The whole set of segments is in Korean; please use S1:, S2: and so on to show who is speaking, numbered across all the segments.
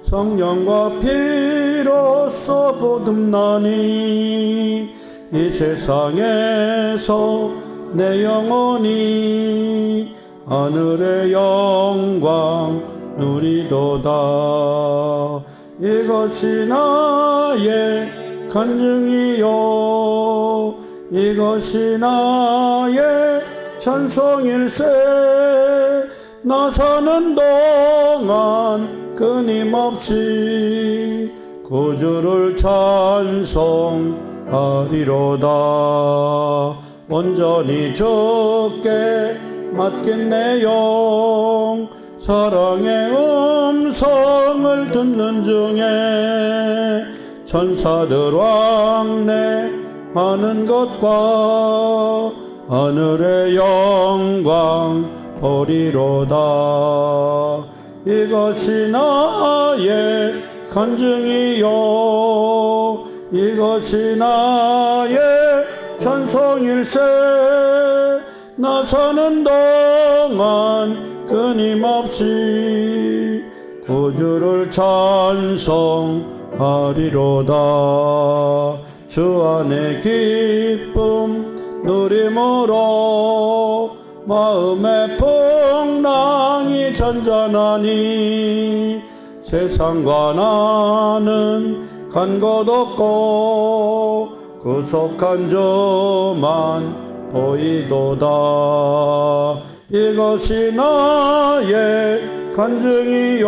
S1: 성령과 피로써 보듬나니 이 세상에서 내 영혼이 하늘의 영광 누리도다. 이것이 나의 간증이요 이것이 나의 찬송일세. 나 사는 동안 끊임없이 구주를 찬송하리로다. 온전히 주께 맡긴 내 영 사랑의 음성을 듣는 중에 천사들 왕래하는 것과 하늘의 영광 보리로다. 이것이 나의 간증이요 이것이 나의 찬송일세. 나 사는 동안 끊임없이 구주를 찬송하리로다. 주 안의 기쁨 누림으로 마음의 풍랑이 잔잔하니 세상과 나는 간 곳 없고 구속한 주만 보이도다. 이것이 나의 간증이요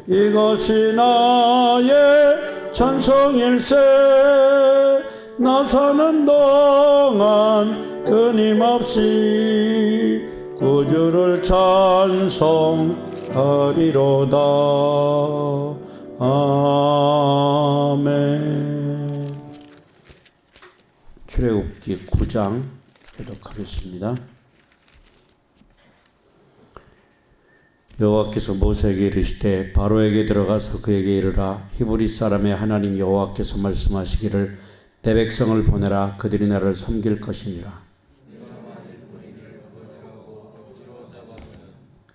S1: 이것이 나의 찬송일세. 나 사는 동안 끊임없이 구주를 찬송하리로다. 아멘. 출애굽기 9장 교독하겠습니다. 여호와께서 모세에게 이르시되 바로에게 들어가서 그에게 이르라. 히브리 사람의 하나님 여호와께서 말씀하시기를 내 백성을 보내라. 그들이 나를 섬길 것이니라.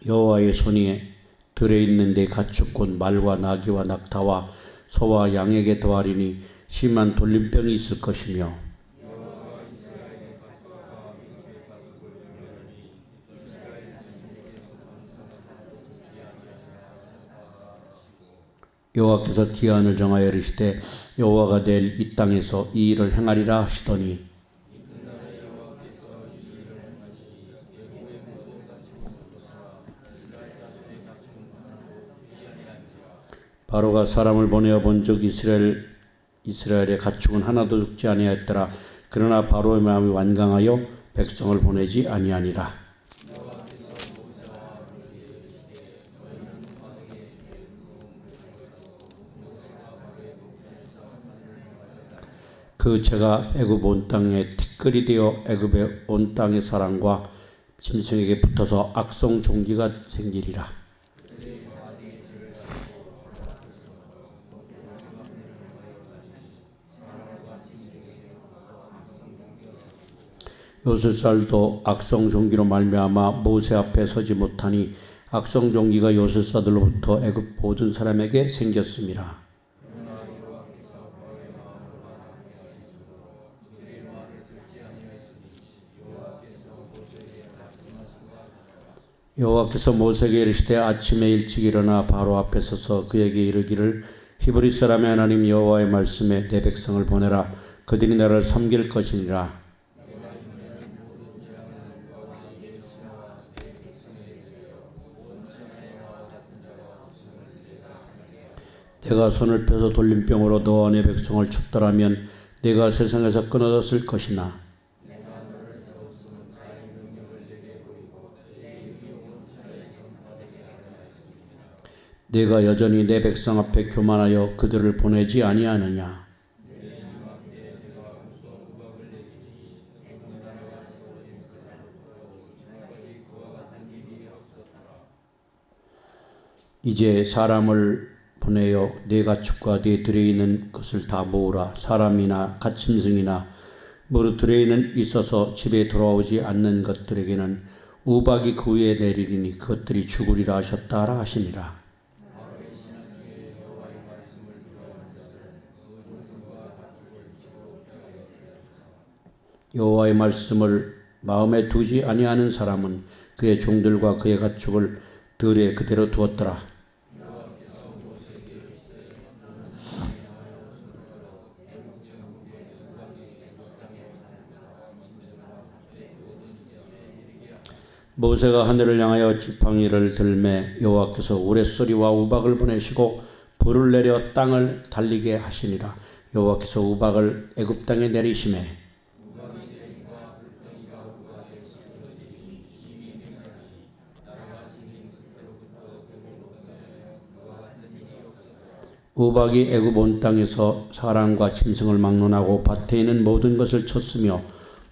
S1: 여호와의 손이 들에 있는 내 가축 곧 말과 나귀와 낙타와 소와 양에게 더하리니 심한 돌림병이 있을 것이며 여호와께서 기한을 정하여 이르시되 여호와가 내일 이 땅에서 이 일을 행하리라 하시더니 바로가 사람을 보내어 본즉 이스라엘의 가축은 하나도 죽지 아니하였더라. 그러나 바로의 마음이 완강하여 백성을 보내지 아니하니라. 그 죄가 애굽 온 땅에 티끌이 되어 애굽의 온 땅의 사람과 짐승에게 붙어서 악성 종기가 생기리라. 요술살도 악성 종기로 말미암아 모세 앞에 서지 못하니 악성 종기가 요술사들로부터 애굽 모든 사람에게 생겼습니다. 여호와께서 모세에게 이르시되 아침에 일찍 일어나 바로 앞에 서서 그에게 이르기를 히브리 사람의 하나님 여호와의 말씀에 내 백성을 보내라. 그들이 나를 섬길 것이니라. 내가 손을 펴서 돌림병으로 너와 내 백성을 쳤더라면 내가 세상에서 끊어졌을 것이나 내가 여전히 내 백성 앞에 교만하여 그들을 보내지 아니하느냐. 이제 사람을 보내어 네 가축과 네 들에 있는 것을 다 모으라. 사람이나 갓짐승이나 무릇 들에 있어서 집에 돌아오지 않는 것들에게는 우박이 그 위에 내리리니 그것들이 죽으리라 하셨다라 하시니라. 여호와의 말씀을 마음에 두지 아니하는 사람은 그의 종들과 그의 가축을 들에 그대로 두었더라. 모세가 하늘을 향하여 지팡이를 들매 여호와께서 우레소리와 우박을 보내시고 불을 내려 땅을 달리게 하시니라. 여호와께서 우박을 애굽 땅에 내리시매 우박이 애굽 온 땅에서 사람과 짐승을 막론하고 밭에 있는 모든 것을 쳤으며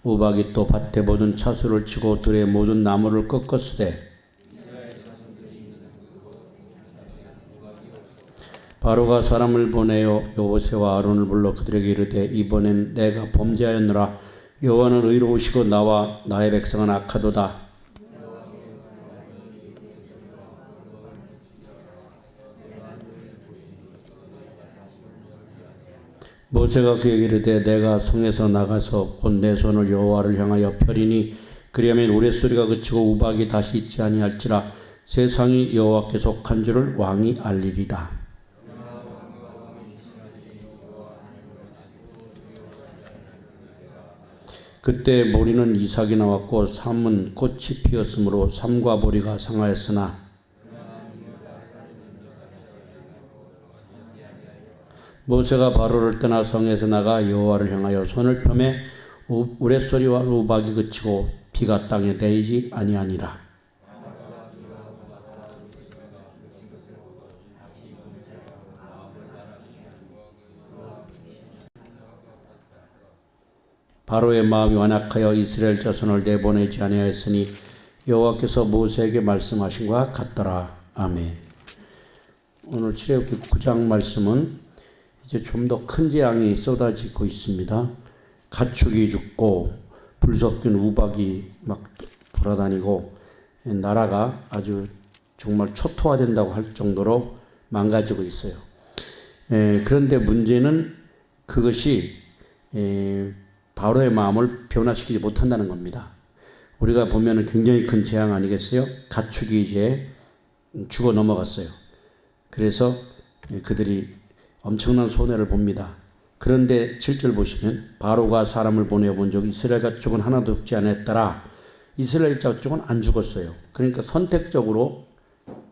S1: 우박이 또 밭의 모든 차수를 치고 들의 모든 나무를 꺾었으되 바로가 사람을 보내어 모세와 아론을 불러 그들에게 이르되 이번엔 내가 범죄하였노라. 여호와는 의로우시고 나와 나의 백성은 악하도다. 모세가 그에게 이르되 내가 성에서 나가서 곧 내 손을 여호와를 향하여 펴리니 그리하면 우레소리가 그치고 우박이 다시 있지 아니할지라. 세상이 여호와께 속한 줄을 왕이 알리리라. 그때 보리는 이삭이 나왔고 삼은 꽃이 피었으므로 삼과 보리가 상하였으나 모세가 바로를 떠나 성에서 나가 여호와를 향하여 손을 펴매 우레소리와 우박이 그치고 비가 땅에 내리지 아니하니라. 바로의 마음이 완악하여 이스라엘 자손을 내보내지 아니하였으니 여호와께서 모세에게 말씀하신 것과 같더라. 아멘. 오늘 출애굽기 9장 말씀은 이제 좀 더 큰 재앙이 쏟아지고 있습니다. 가축이 죽고 불 섞인 우박이 막 돌아다니고 나라가 아주 정말 초토화된다고 할 정도로 망가지고 있어요. 그런데 문제는 그것이 바로의 마음을 변화시키지 못한다는 겁니다. 우리가 보면 굉장히 큰 재앙 아니겠어요? 가축이 이제 죽어 넘어갔어요. 그래서 그들이 엄청난 손해를 봅니다. 그런데 7절 보시면 바로가 사람을 보내본 적 이스라엘 가축은 하나도 죽지 않았더라. 이스라엘 가축은 안 죽었어요. 그러니까 선택적으로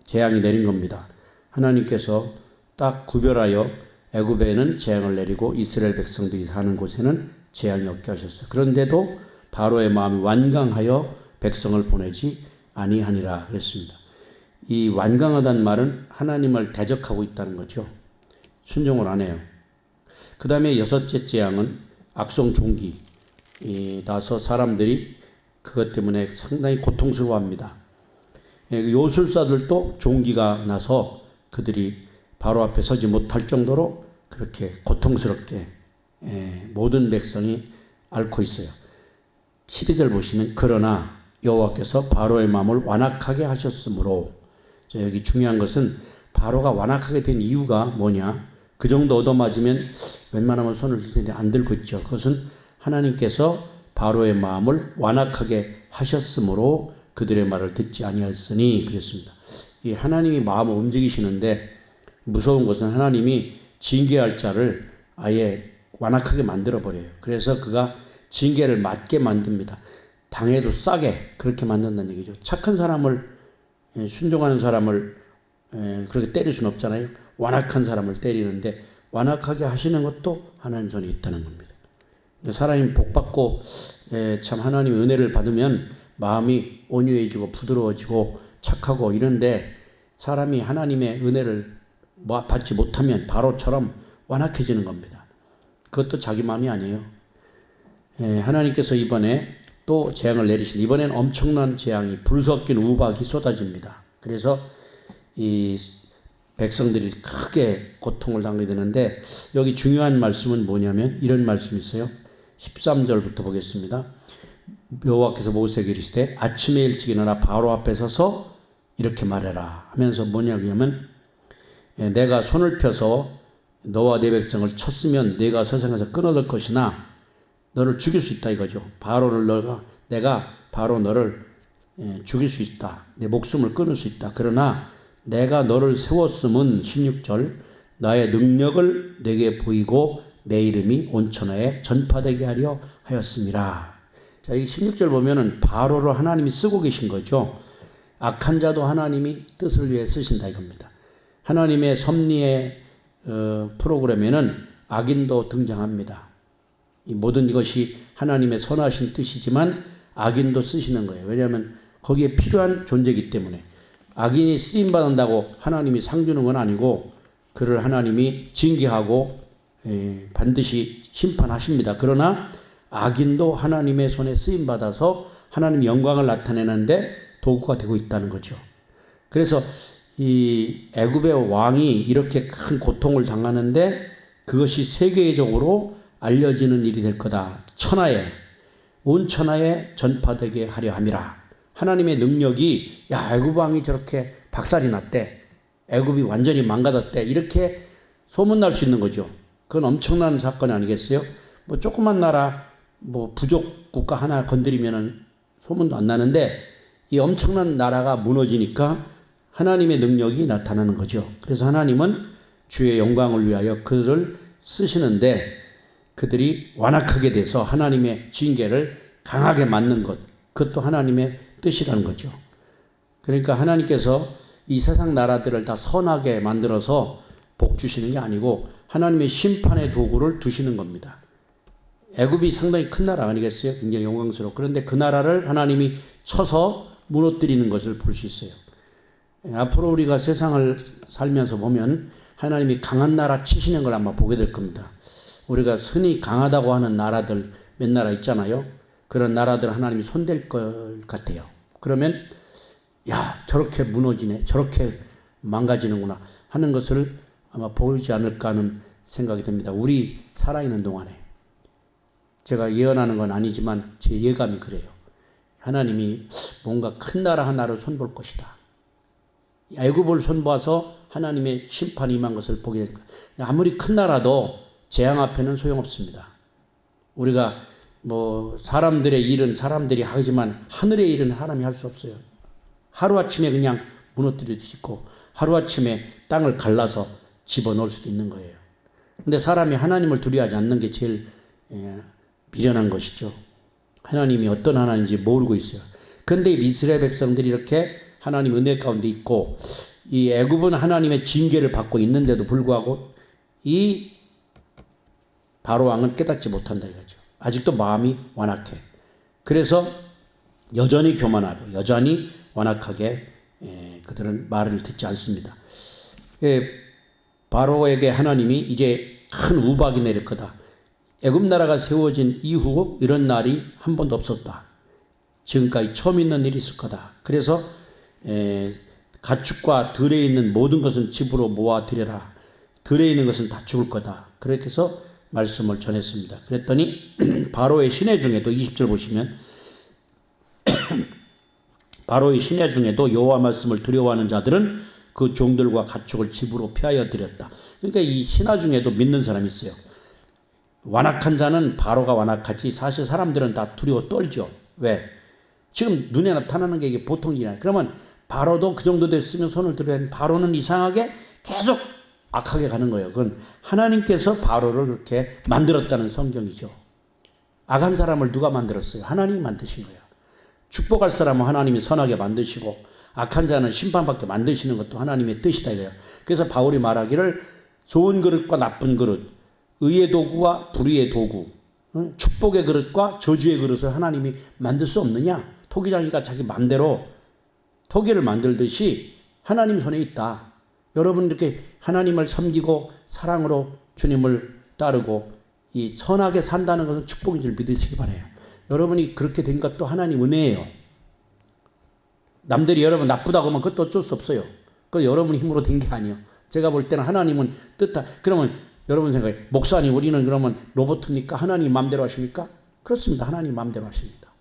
S1: 재앙이 내린 겁니다. 하나님께서 딱 구별하여 애굽에는 재앙을 내리고 이스라엘 백성들이 사는 곳에는 재앙이 없게 하셨어요. 그런데도 바로의 마음이 완강하여 백성을 보내지 아니하니라 그랬습니다. 이 완강하다는 말은 하나님을 대적하고 있다는 거죠. 순종을 안 해요. 그 다음에 여섯째 재앙은 악성 종기 나서 사람들이 그것 때문에 상당히 고통스러워합니다. 요술사들도 종기가 나서 그들이 바로 앞에 서지 못할 정도로 그렇게 고통스럽게 모든 백성이 앓고 있어요. 12절 보시면 그러나 여호와께서 바로의 마음을 완악하게 하셨으므로 여기 중요한 것은 바로가 완악하게 된 이유가 뭐냐? 그 정도 얻어맞으면 웬만하면 손을 들 텐데 안 들고 있죠. 그것은 하나님께서 바로의 마음을 완악하게 하셨으므로 그들의 말을 듣지 아니하였으니 그랬습니다. 이 하나님이 마음을 움직이시는데 무서운 것은 하나님이 징계할 자를 아예 완악하게 만들어버려요. 그래서 그가 징계를 맞게 만듭니다. 당해도 싸게 그렇게 만든다는 얘기죠. 착한 사람을 순종하는 사람을 그렇게 때릴 수는 없잖아요. 완악한 사람을 때리는데 완악하게 하시는 것도 하나님 손에 있다는 겁니다. 사람이 복받고 참 하나님의 은혜를 받으면 마음이 온유해지고 부드러워지고 착하고 이런데 사람이 하나님의 은혜를 받지 못하면 바로처럼 완악해지는 겁니다. 그것도 자기 마음이 아니에요. 하나님께서 이번에 또 재앙을 내리신 이번엔 엄청난 재앙이 불 섞인 우박이 쏟아집니다. 그래서 이 백성들이 크게 고통을 당하게 되는데 여기 중요한 말씀은 뭐냐면 이런 말씀이 있어요. 13절부터 보겠습니다. 여호와께서 모세에게 이르시되 아침에 일찍 일어나 바로 앞에 서서 이렇게 말해라 하면서 뭐냐면 내가 손을 펴서 너와 내 백성을 쳤으면 내가 세상에서 끊어질 것이나 너를 죽일 수 있다 이거죠. 내가 바로 너를 죽일 수 있다. 내 목숨을 끊을 수 있다. 그러나 내가 너를 세웠음은 16절 나의 능력을 내게 보이고 내 이름이 온 천하에 전파되게 하려 하였습니다. 자, 이 16절 보면은 바로를 하나님이 쓰고 계신 거죠. 악한 자도 하나님이 뜻을 위해 쓰신다 이겁니다. 하나님의 섭리의 프로그램에는 악인도 등장합니다. 이 모든 것이 하나님의 선하신 뜻이지만 악인도 쓰시는 거예요. 왜냐하면 거기에 필요한 존재이기 때문에. 악인이 쓰임받는다고 하나님이 상 주는 건 아니고 그를 하나님이 징계하고 반드시 심판하십니다. 그러나 악인도 하나님의 손에 쓰임받아서 하나님의 영광을 나타내는데 도구가 되고 있다는 거죠. 그래서 이 애굽의 왕이 이렇게 큰 고통을 당하는데 그것이 세계적으로 알려지는 일이 될 거다. 온 천하에 전파되게 하려 함이라. 하나님의 능력이 애굽 왕이 저렇게 박살이 났대. 애굽이 완전히 망가졌대. 이렇게 소문날 수 있는 거죠. 그건 엄청난 사건 아니겠어요? 뭐 조그만 나라 부족 국가 하나 건드리면은 소문도 안 나는데 이 엄청난 나라가 무너지니까 하나님의 능력이 나타나는 거죠. 그래서 하나님은 주의 영광을 위하여 그들을 쓰시는데 그들이 완악하게 돼서 하나님의 징계를 강하게 맞는 것, 그것도 하나님의 뜻이라는 거죠. 그러니까 하나님께서 이 세상 나라들을 다 선하게 만들어서 복 주시는 게 아니고 하나님의 심판의 도구를 두시는 겁니다. 애굽이 상당히 큰 나라 아니겠어요? 굉장히 영광스러워. 그런데 그 나라를 하나님이 쳐서 무너뜨리는 것을 볼 수 있어요. 앞으로 우리가 세상을 살면서 보면 하나님이 강한 나라 치시는 걸 아마 보게 될 겁니다. 우리가 흔히 강하다고 하는 나라들 몇 나라 있잖아요. 그런 나라들 하나님이 손댈 것 같아요. 그러면 저렇게 무너지네, 저렇게 망가지는구나 하는 것을 아마 보이지 않을까 하는 생각이 듭니다. 우리 살아있는 동안에. 제가 예언하는 건 아니지만 제 예감이 그래요. 하나님이 뭔가 큰 나라 하나를 손볼 것이다. 애굽을 손봐서 하나님의 심판이 임한 것을 보게 될 거예요. 아무리 큰 나라도 재앙 앞에는 소용없습니다. 우리가 사람들의 일은 사람들이 하지만 하늘의 일은 사람이 할 수 없어요. 하루아침에 그냥 무너뜨릴 수 있고 하루아침에 땅을 갈라서 집어넣을 수도 있는 거예요. 근데 사람이 하나님을 두려워하지 않는 게 제일 미련한 것이죠. 하나님이 어떤 하나님인지 모르고 있어요. 그런데 이스라엘 백성들이 이렇게 하나님 은혜 가운데 있고 이 애굽은 하나님의 징계를 받고 있는데도 불구하고 이 바로 왕은 깨닫지 못한다 이거죠. 아직도 마음이 완악해. 그래서 여전히 교만하고 여전히 완악하게 그들은 말을 듣지 않습니다. 바로에게 하나님이 이제 큰 우박이 내릴 거다. 애굽 나라가 세워진 이후 이런 날이 한 번도 없었다. 지금까지 처음 있는 일이 있을 거다. 그래서 가축과 들에 있는 모든 것은 집으로 모아들여라. 들에 있는 것은 다 죽을 거다. 그렇게 해서 말씀을 전했습니다. 그랬더니 바로의 시내 중에도 20절 보시면 바로의 시내 중에도 여호와 말씀을 두려워하는 자들은 그 종들과 가축을 집으로 피하여 드렸다. 그러니까 이 신하 중에도 믿는 사람이 있어요. 완악한 자는 바로가 완악하지 사실 사람들은 다 두려워 떨죠. 왜? 지금 눈에 나타나는 게 이게 보통 일이 아니에요. 그러면 바로도 그 정도 됐으면 손을 들어야 하는데 바로는 이상하게 계속 악하게 가는 거예요. 그건 하나님께서 바로를 그렇게 만들었다는 성경이죠. 악한 사람을 누가 만들었어요? 하나님이 만드신 거예요. 축복할 사람은 하나님이 선하게 만드시고 악한 자는 심판받게 만드시는 것도 하나님의 뜻이다 이거예요. 그래서 바울이 말하기를 좋은 그릇과 나쁜 그릇, 의의 도구와 불의의 도구, 축복의 그릇과 저주의 그릇을 하나님이 만들 수 없느냐? 토기장이가 자기 마음대로 토기를 만들듯이 하나님 손에 있다. 여러분 이렇게 하나님을 섬기고 사랑으로 주님을 따르고 이 선하게 산다는 것은 축복인 줄 믿으시기 바라요. 여러분이 그렇게 된 것도 하나님 은혜예요. 남들이 여러분 나쁘다고 하면 그것도 어쩔 수 없어요. 그건 여러분 힘으로 된 게 아니에요. 제가 볼 때는 하나님은 그러면 여러분 생각해, 목사님 우리는 그러면 로봇입니까? 하나님 마음대로 하십니까? 그렇습니다. 하나님 마음대로 하십니다.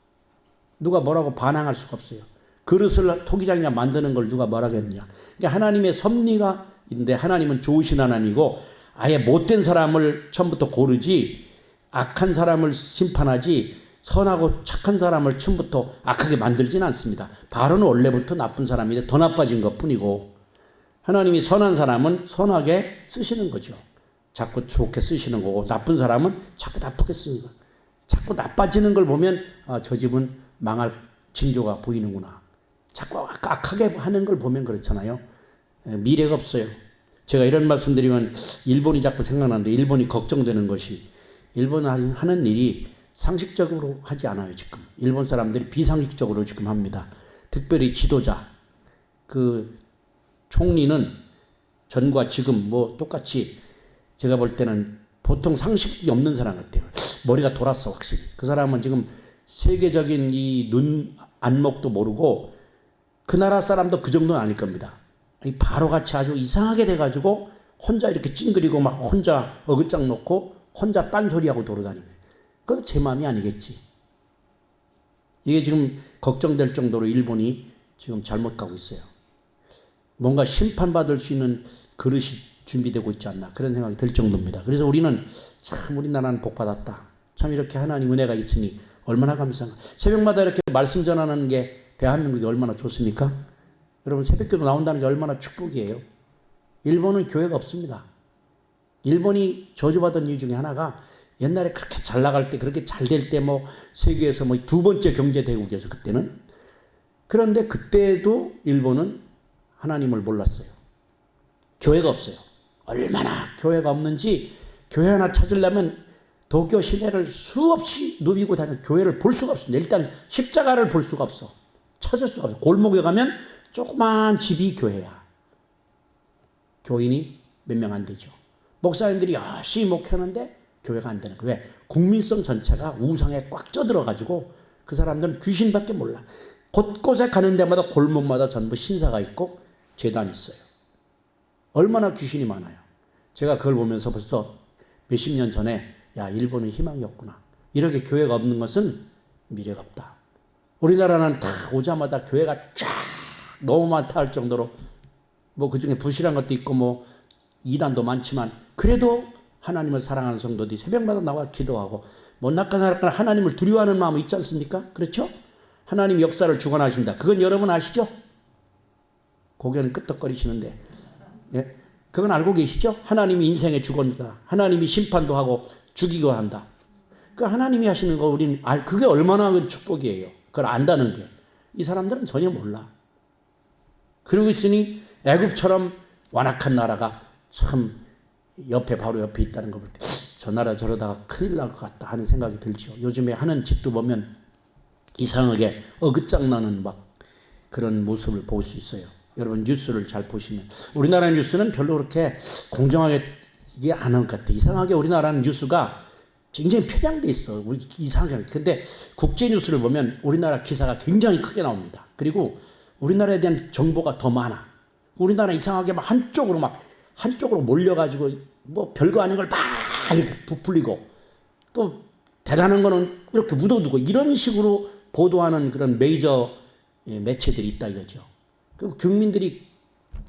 S1: 누가 뭐라고 반항할 수가 없어요. 그릇을 토기장이가 만드는 걸 누가 뭐라겠느냐. 그러니까 하나님의 섭리가 있는데 하나님은 좋으신 하나님이고 아예 못된 사람을 처음부터 고르지 악한 사람을 심판하지 선하고 착한 사람을 처음부터 악하게 만들지는 않습니다. 바로는 원래부터 나쁜 사람인데 더 나빠진 것뿐이고, 하나님이 선한 사람은 선하게 쓰시는 거죠. 자꾸 좋게 쓰시는 거고, 나쁜 사람은 자꾸 나쁘게 쓰는 거. 자꾸 나빠지는 걸 보면 저 집은 망할 징조가 보이는구나. 자꾸 악하게 하는 걸 보면 그렇잖아요. 미래가 없어요. 제가 이런 말씀 드리면 일본이 자꾸 생각나는데, 일본이 걱정되는 것이, 일본 하는 일이 상식적으로 하지 않아요. 지금 일본 사람들이 비상식적으로 지금 합니다. 특별히 지도자, 그 총리는 전과 지금 뭐 똑같이 제가 볼 때는 보통 상식이 없는 사람 같아요. 머리가 돌았어 확실히. 그 사람은 지금 세계적인 이 눈 안목도 모르고, 그 나라 사람도 그 정도는 아닐 겁니다. 바로같이 아주 이상하게 돼가지고 혼자 이렇게 찡그리고 막 혼자 어긋장 놓고 혼자 딴소리하고 돌아다니는 거예요. 그건 제 마음이 아니겠지. 이게 지금 걱정될 정도로 일본이 지금 잘못 가고 있어요. 뭔가 심판받을 수 있는 그릇이 준비되고 있지 않나, 그런 생각이 들 정도입니다. 그래서 우리는 참 우리나라는 복받았다. 참 이렇게 하나님 은혜가 있으니 얼마나 감사한가. 새벽마다 이렇게 말씀 전하는 게 대한민국이 얼마나 좋습니까? 여러분, 새벽기도 나온다는 게 얼마나 축복이에요. 일본은 교회가 없습니다. 일본이 저주받은 이유 중에 하나가, 옛날에 그렇게 잘 나갈 때, 그렇게 잘 될 때, 뭐 세계에서 뭐 두 번째 경제 대국이어서 그때는. 그런데 그때도 일본은 하나님을 몰랐어요. 교회가 없어요. 얼마나 교회가 없는지, 교회 하나 찾으려면 도쿄 시내를 수없이 누비고 다니는, 교회를 볼 수가 없습니다. 일단 십자가를 볼 수가 없어. 찾을 수가 없어. 골목에 가면 조그만 집이 교회야. 교인이 몇 명 안 되죠. 목사님들이 열심히 목회하는데 교회가 안 되는 거예요. 왜? 국민성 전체가 우상에 꽉 쪄들어가지고 그 사람들은 귀신밖에 몰라. 곳곳에 가는 데마다 골목마다 전부 신사가 있고 제단이 있어요. 얼마나 귀신이 많아요. 제가 그걸 보면서 벌써 몇십 년 전에, 야, 일본은 희망이 없구나. 이렇게 교회가 없는 것은 미래가 없다. 우리나라는 다 오자마자 교회가 쫙 너무 많다 할 정도로, 뭐 그 중에 부실한 것도 있고 뭐 이단도 많지만, 그래도 하나님을 사랑하는 성도들이 새벽마다 나와 기도하고, 못났거나 하나님을 두려워하는 마음이 있지 않습니까? 그렇죠? 하나님 역사를 주관하신다. 그건 여러분 아시죠? 고개는 끄덕거리시는데, 예? 그건 알고 계시죠? 하나님이 인생의 주권이다. 하나님이 심판도 하고 죽이고 한다. 그 하나님이 하시는 거 우리는 그게 얼마나 큰 축복이에요. 그걸 안다는 게. 이 사람들은 전혀 몰라. 그러고 있으니 애굽처럼 완악한 나라가 참 바로 옆에 있다는 걸 볼 때, 저 나라 저러다가 큰일 날 것 같다 하는 생각이 들죠. 요즘에 하는 짓도 보면 이상하게 어긋장 나는 막 그런 모습을 볼 수 있어요. 여러분, 뉴스를 잘 보시면 우리나라 뉴스는 별로 그렇게 공정하게 이게 안 한 것 같아요. 이상하게 우리나라는 뉴스가 굉장히 편향돼 있어. 이상하게. 근데 국제 뉴스를 보면 우리나라 기사가 굉장히 크게 나옵니다. 그리고 우리나라에 대한 정보가 더 많아. 우리나라 이상하게 막 한쪽으로 몰려가지고 뭐 별거 아닌 걸 막 이렇게 부풀리고, 또 대단한 거는 이렇게 묻어두고, 이런 식으로 보도하는 그런 메이저 매체들이 있다 이거죠. 그 국민들이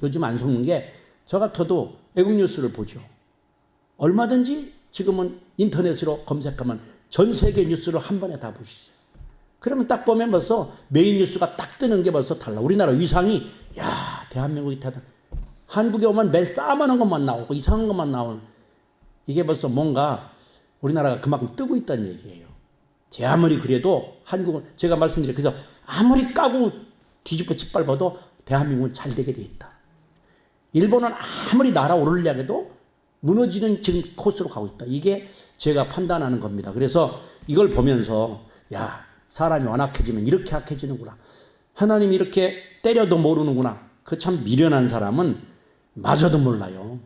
S1: 요즘 안 속는 게, 저 같아도 외국 뉴스를 보죠. 얼마든지 지금은 인터넷으로 검색하면 전 세계 뉴스를 한 번에 다 보시죠. 그러면 딱 보면 벌써 메인 뉴스가 딱 뜨는 게 벌써 달라. 우리나라 위상이, 야, 대한민국이 대단. 한국에 오면 매 싸만한 것만 나오고 이상한 것만 나오는, 이게 벌써 뭔가 우리나라가 그만큼 뜨고 있다는 얘기예요. 제 아무리 그래도 한국은, 제가 말씀드린, 그래서 아무리 까고 뒤집어 짓밟아도 대한민국은 잘 되게 돼 있다. 일본은 아무리 날아오르려고 해도 무너지는 지금 코스로 가고 있다. 이게 제가 판단하는 겁니다. 그래서 이걸 보면서, 야, 사람이 완악해지면 이렇게 악해지는구나. 하나님이 이렇게 때려도 모르는구나. 그 참 미련한 사람은 마저도 몰라요.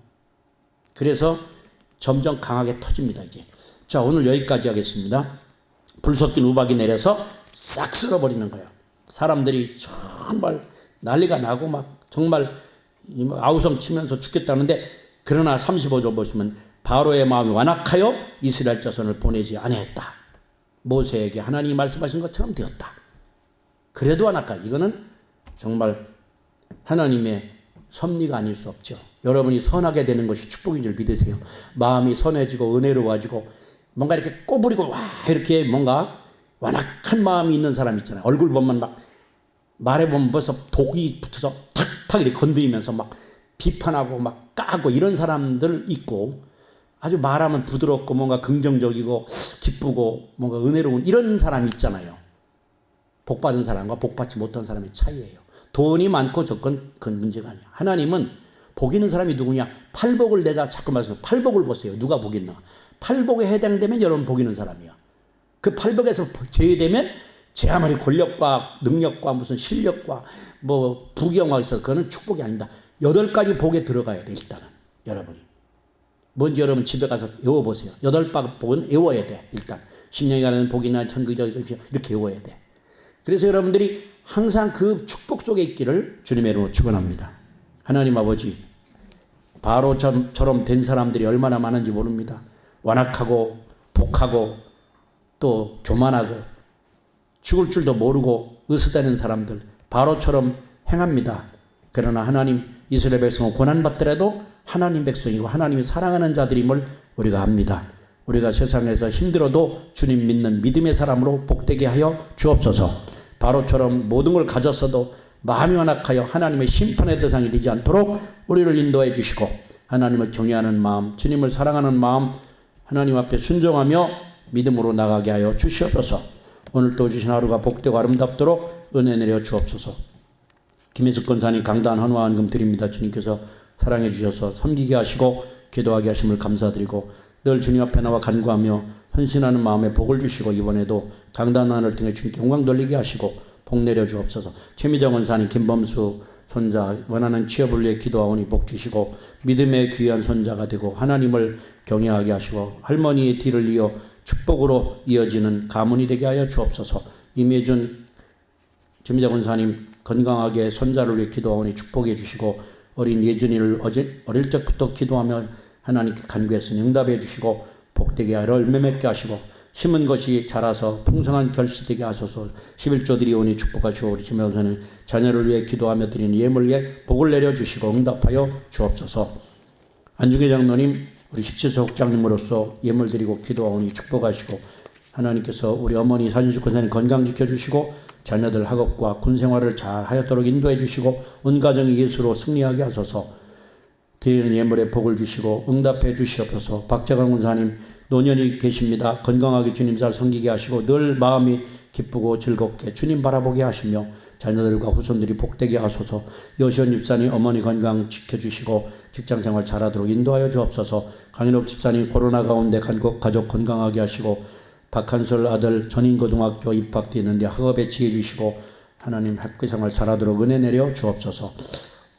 S1: 그래서 점점 강하게 터집니다, 이제. 자, 오늘 여기까지 하겠습니다. 불 섞인 우박이 내려서 싹 쓸어버리는 거예요. 사람들이 정말 난리가 나고 막 정말 아우성 치면서 죽겠다는데, 그러나 35절 보시면 바로의 마음이 완악하여 이스라엘 자손을 보내지 아니했다. 모세에게 하나님이 말씀하신 것처럼 되었다. 그래도 완악하. 이거는 정말 하나님의 섭리가 아닐 수 없죠. 여러분이 선하게 되는 것이 축복인 줄 믿으세요. 마음이 선해지고 은혜로워지고 뭔가 이렇게 꼬부리고 와 이렇게 뭔가 완악한 마음이 있는 사람 있잖아요. 얼굴 보면 막 말해보면 벌써 독이 붙어서 탁탁 이렇게 건드리면서 막 비판하고 막 까고 이런 사람들 있고, 아주 말하면 부드럽고 뭔가 긍정적이고 기쁘고 뭔가 은혜로운 이런 사람이 있잖아요. 복받은 사람과 복받지 못한 사람의 차이예요. 돈이 많고 적건 그건 문제가 아니야. 하나님은 복 있는 사람이 누구냐? 팔복을 내가 자꾸 말씀해. 팔복을 보세요. 누가 복 있나? 팔복에 해당되면 여러분 복 있는 사람이야. 그 팔복에서 제외되면 제 아무리 권력과 능력과 무슨 실력과 뭐 부경화 있어서 그거는 축복이 아닙니다. 8가지 복에 들어가야 돼. 일단은 여러분이 뭔지 여러분 집에 가서 외워보세요. 8가지 복은 외워야 돼. 일단 10년이 가는 복이나 천국이다 이렇게 외워야 돼. 그래서 여러분들이 항상 그 축복 속에 있기를 주님의 이름으로 축원합니다. 하나님 아버지, 바로처럼 된 사람들이 얼마나 많은지 모릅니다. 완악하고 독하고 또 교만하고 죽을 줄도 모르고 으스대는 사람들, 바로처럼 행합니다. 그러나 하나님, 이스라엘 백성은 고난받더라도 하나님 백성이고 하나님이 사랑하는 자들임을 우리가 압니다. 우리가 세상에서 힘들어도 주님 믿는 믿음의 사람으로 복되게 하여 주옵소서. 바로처럼 모든 걸 가졌어도 마음이 완악하여 하나님의 심판의 대상이 되지 않도록 우리를 인도해 주시고, 하나님을 경외하는 마음, 주님을 사랑하는 마음, 하나님 앞에 순종하며 믿음으로 나가게 하여 주시옵소서. 오늘 또 주신 하루가 복되고 아름답도록 은혜 내려 주옵소서. 김혜숙 권사님 강단 헌화한금 드립니다. 주님께서 사랑해 주셔서 섬기게 하시고 기도하게 하심을 감사드리고, 늘 주님 앞에 나와 간구하며 헌신하는 마음에 복을 주시고, 이번에도 강단환을 통해 주님께 영광 돌리게 하시고 복 내려 주옵소서. 최미정 원사님, 김범수 손자 원하는 취업을 위해 기도하오니 복 주시고 믿음의 귀한 손자가 되고 하나님을 경외하게 하시고 할머니의 뒤를 이어 축복으로 이어지는 가문이 되게 하여 주옵소서. 임혜준 최미정 원사님 건강하게 손자를 위해 기도하오니 축복해 주시고, 어린 예준이를 어릴 적부터 기도하며 하나님께 간구했으니 응답해 주시고 복되게 하여 열매 맺게 하시고 심은 것이 자라서 풍성한 결실되게 하소서. 11조 드리오니 축복하시고, 우리 지명사는 자녀를 위해 기도하며 드리는 예물 위에 복을 내려주시고 응답하여 주옵소서. 안중계 장로님, 우리 17세 국장님으로서 예물 드리고 기도하오니 축복하시고, 하나님께서 우리 어머니 사진숙 권사님 건강 지켜주시고 자녀들 학업과 군생활을 잘 하였도록 인도해 주시고 온 가정이 예수로 승리하게 하소서. 드리는 예물에 복을 주시고 응답해 주시옵소서. 박재강 권사님 노년이 계십니다. 건강하게 주님 잘 섬기게 하시고 늘 마음이 기쁘고 즐겁게 주님 바라보게 하시며 자녀들과 후손들이 복되게 하소서. 여시원 집사님 어머니 건강 지켜주시고 직장생활 잘하도록 인도하여 주옵소서. 강인옥 집사님 코로나 가운데 가족 건강하게 하시고 박한솔 아들 전인고등학교 입학되는데 학업에 지혜 주시고 하나님 학교생활 잘하도록 은혜 내려 주옵소서.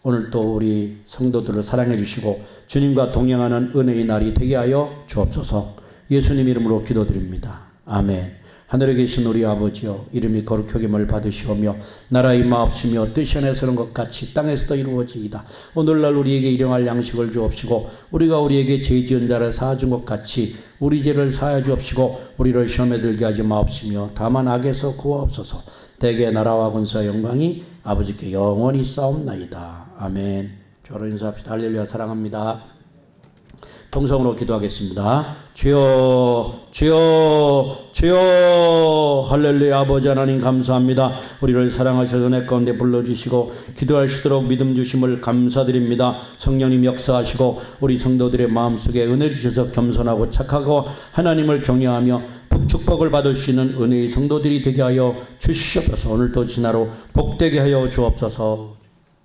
S1: 오늘 또 우리 성도들을 사랑해 주시고 주님과 동행하는 은혜의 날이 되게 하여 주옵소서. 예수님 이름으로 기도드립니다. 아멘. 하늘에 계신 우리 아버지여, 이름이 거룩하게 뭘 받으시오며 나라의 임하옵시며 뜻이 하늘에서는 것 같이 땅에서도 이루어지이다. 오늘날 우리에게 일용할 양식을 주옵시고 우리가 우리에게 죄 지은 자를 사하준 것 같이 우리 죄를 사하여 주옵시고 우리를 시험에 들게 하지 마옵시며 다만 악에서 구하옵소서. 대개 나라와 권세와 영광이 아버지께 영원히 싸움나이다. 아멘. 저로 인사합시다. 할렐루야. 사랑합니다. 통성으로 기도하겠습니다. 주여 주여 주여. 할렐루야. 아버지 하나님 감사합니다. 우리를 사랑하셔서 내 가운데 불러주시고 기도할 수 있도록 믿음 주심을 감사드립니다. 성령님 역사하시고 우리 성도들의 마음속에 은혜 주셔서 겸손하고 착하고 하나님을 경외하며 축복을 받을 수 있는 은혜의 성도들이 되게 하여 주시옵소서. 오늘도 지나로 복되게 하여 주옵소서.